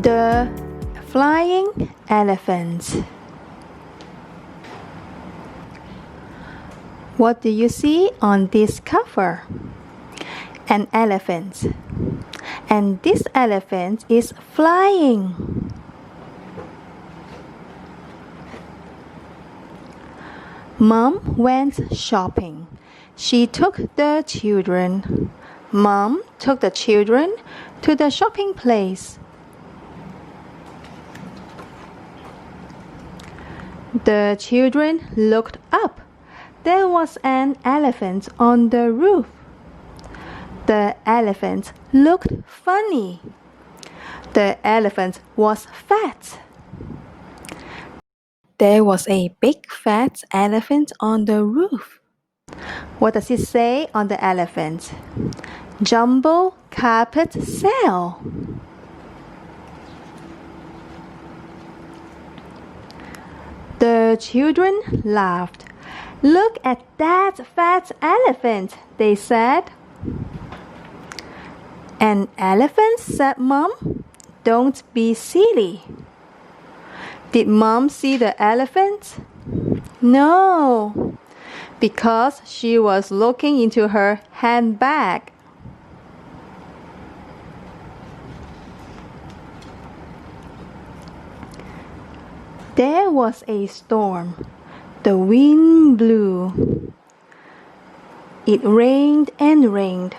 The flying elephant. What do you see on this cover? An elephant. And this elephant is flying. Mom went shopping. She took the children. Mom took the children to the shopping place. The children looked up. There was an elephant on the roof. The elephant looked funny. The elephant was fat. There was a big fat elephant on the roof. What does it say on the elephant? Jumbo carpet sale. The children laughed. Look at that fat elephant, they said. An elephant, said Mom. Don't be silly. Did Mom see the elephant? No, because she was looking into her handbag. There was a storm. The wind blew. It rained and rained.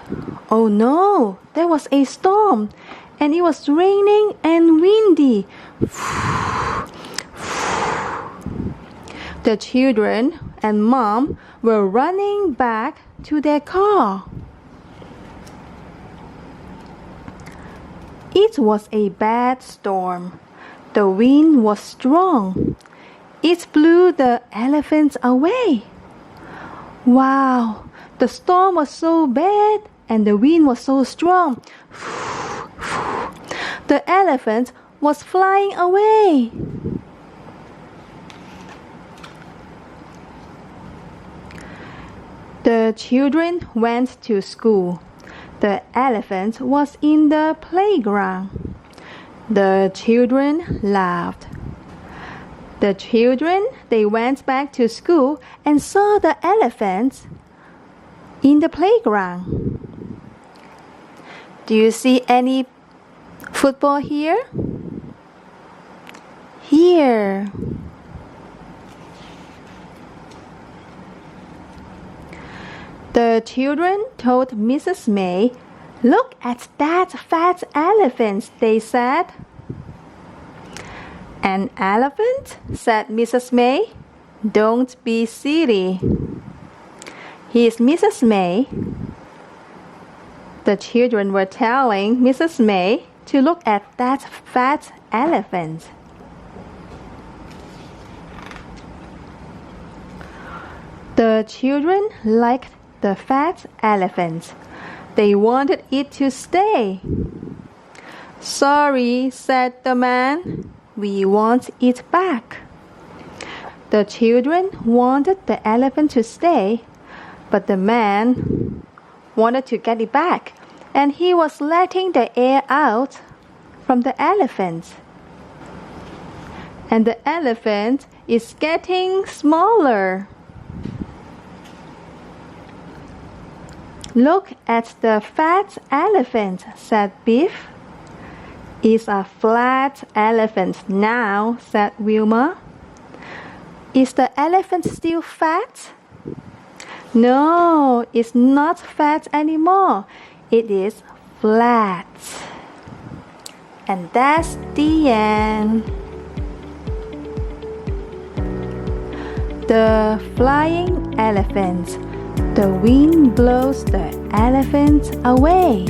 Oh no, there was a storm, and it was raining and windy. The children and Mom were running back to their car. It was a bad storm. The wind was strong. It blew the elephants away. Wow, the storm was so bad and the wind was so strong. The elephant was flying away. The children went to school. The elephant was in the playground. The children laughed. The children, they went back to school and saw the elephant in the playground. Do you see any football here? Here. The children told Mrs. May, "Look at that fat elephant," they said. "An elephant?" said Mrs. May. "Don't be silly." Here's Mrs. May. The children were telling Mrs. May to look at that fat elephant. The children liked the fat elephant. They wanted it to stay. "Sorry," said the man. "We want it back." The children wanted the elephant to stay, but the man wanted to get it back, and he was letting the air out from the elephant. And the elephant is getting smaller. "Look at the fat elephant," said Biff. "It's a flat elephant now," said Wilma. "Is the elephant still fat?" "No, it's not fat anymore. It is flat." And that's the end. The flying elephant. The wind blows the elephant away.